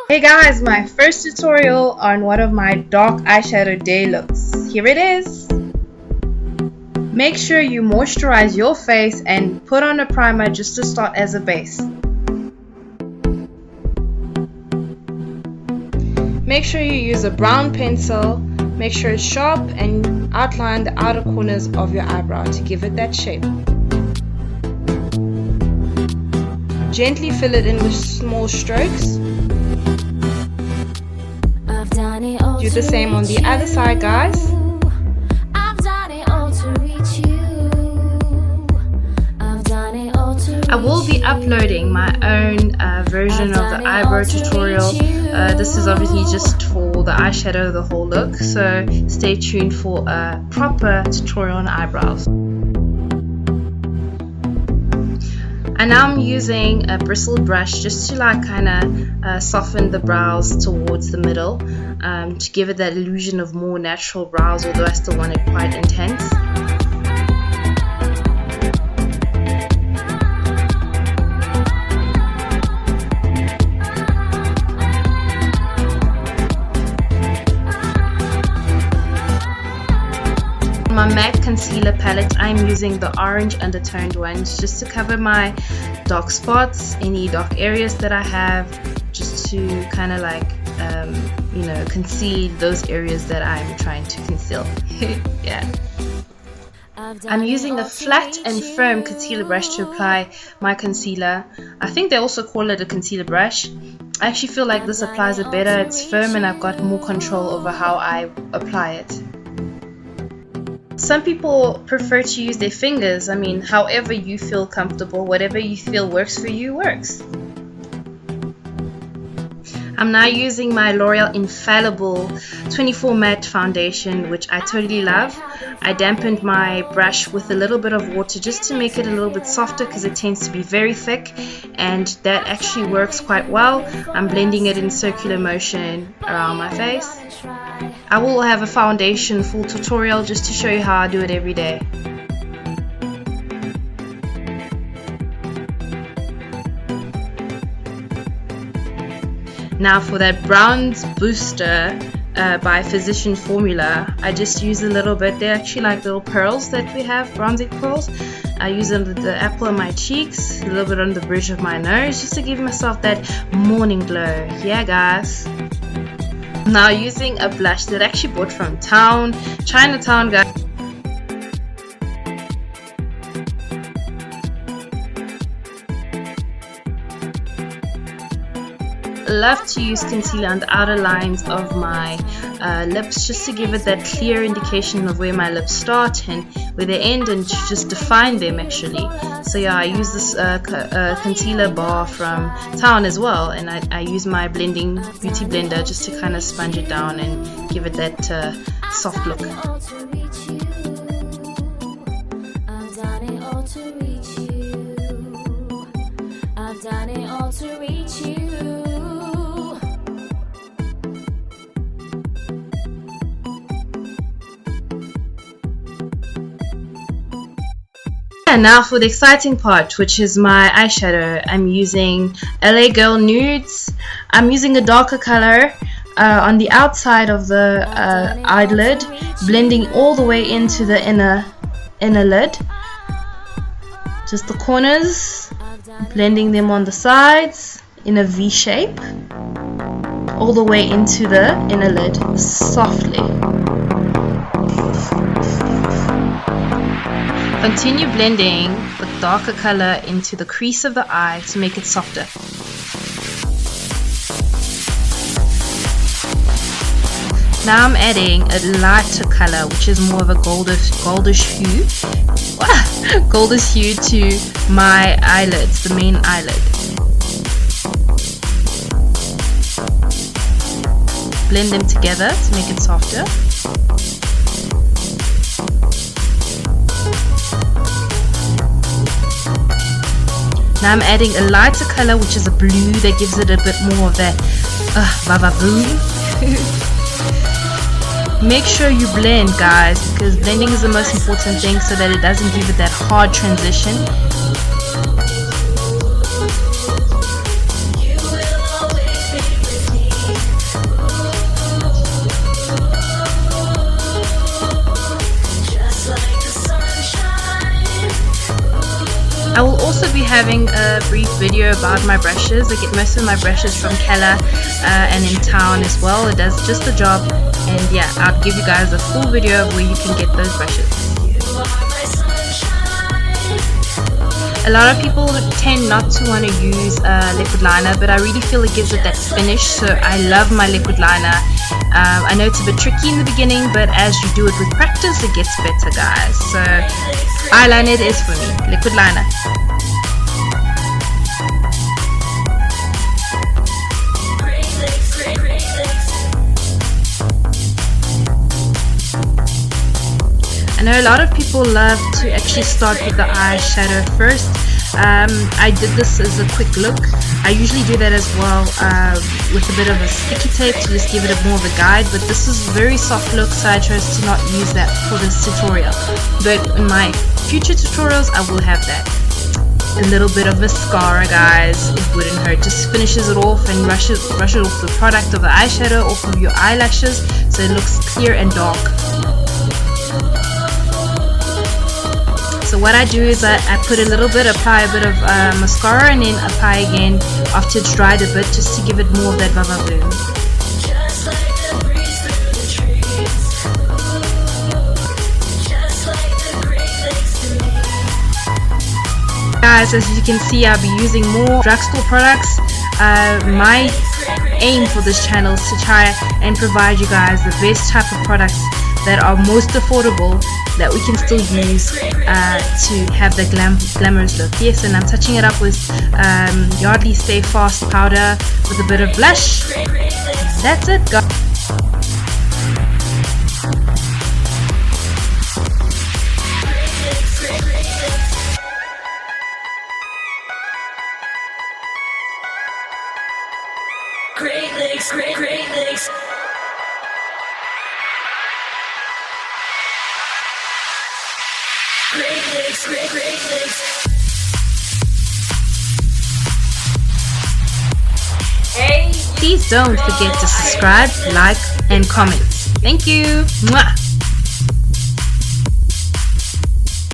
Hey guys, my first tutorial on one of my dark eyeshadow day looks. Here it is. Make sure you moisturize your face and put on a primer just to start as a base. Make sure you use a brown pencil. Make sure it's sharp and outline the outer corners of your eyebrow to give it that shape. Gently fill it in with small strokes. Do the same on the other side, guys. I will be uploading my own version of the eyebrow tutorial. This is obviously just for the eyeshadow, the whole look, so stay tuned for a proper tutorial on eyebrows. And now I'm using a bristled brush just to like kind of soften the brows towards the middle, to give it that illusion of more natural brows, although I still want it quite intense. My MAC concealer palette, I'm using the orange undertoned ones just to cover my dark spots, any dark areas that I have, just to kind of like you know, conceal those areas that I'm trying to conceal. Yeah. I'm using a flat and firm concealer brush to apply my concealer. I think they also call it a concealer brush. I actually feel like this applies it better. It's firm and I've got more control over how I apply it. Some people prefer to use their fingers. I mean, however you feel comfortable, whatever you feel works for you works. I'm now using my L'Oreal Infallible 24 Matte Foundation, which I totally love. I dampened my brush with a little bit of water just to make it a little bit softer because it tends to be very thick, and that actually works quite well. I'm blending it in circular motion around my face. I will have a foundation full tutorial just to show you how I do it every day. Now for that bronze booster by Physician Formula, I just use a little bit. They're actually like little pearls that we have, bronzing pearls. I use them under the apple of my cheeks, a little bit on the bridge of my nose, just to give myself that morning glow. Yeah guys. Now using a blush that I actually bought from Chinatown, guys. I love to use concealer on the outer lines of my lips just to give it that clear indication of where my lips start and where they end, and to just define them actually. So yeah, I use this concealer bar from town as well, and I use my blending beauty blender just to kind of sponge it down and give it that soft look. And now for the exciting part, which is my eyeshadow. I'm using LA Girl Nudes. I'm using a darker color on the outside of the eyelid, blending all the way into the inner lid. Just the corners, blending them on the sides in a V shape, all the way into the inner lid, softly. Continue blending the darker color into the crease of the eye to make it softer. Now I'm adding a lighter color, which is more of a goldish hue, goldish hue to my eyelids, the main eyelid. Blend them together to make it softer. Now I'm adding a lighter color, which is a blue, that gives it a bit more of that boom. Make sure you blend, guys, because blending is the most important thing so that it doesn't give it that hard transition. also be having a brief video about my brushes. I get most of my brushes from Kella and in town as well. It does just the job, and yeah, I'll give you guys a full video of where you can get those brushes. A lot of people tend not to want to use a liquid liner, but I really feel it gives it that finish, so I love my liquid liner. I know it's a bit tricky in the beginning, but as you do it with practice, it gets better, guys. So eyeliner it is for me, liquid liner. I know a lot of people love to actually start with the eyeshadow first. I did this as a quick look. I usually do that as well with a bit of a sticky tape to just give it more of a guide, but this is a very soft look, so I chose to not use that for this tutorial. But in my future tutorials, I will have that. A little bit of mascara, guys, it wouldn't hurt. Just finishes it off and brush it off the product of the eyeshadow, off of your eyelashes, so it looks clear and dark. So what I do is I put a little bit, apply a bit of mascara, and then apply again after it's dried a bit, just to give it more of that Vava bloom. Guys, as you can see, I'll be using more drugstore products. My aim for this channel is to try and provide you guys the best type of products that are most affordable, that we can still use to have the glamorous look. Yes, and I'm touching it up with Yardley Stayfast powder with a bit of blush. That's it, guys. Great Lakes, Great Lakes. Great Lakes, Great Lakes. Hey, please don't forget to subscribe, like, and comment. Thank you. Mwah.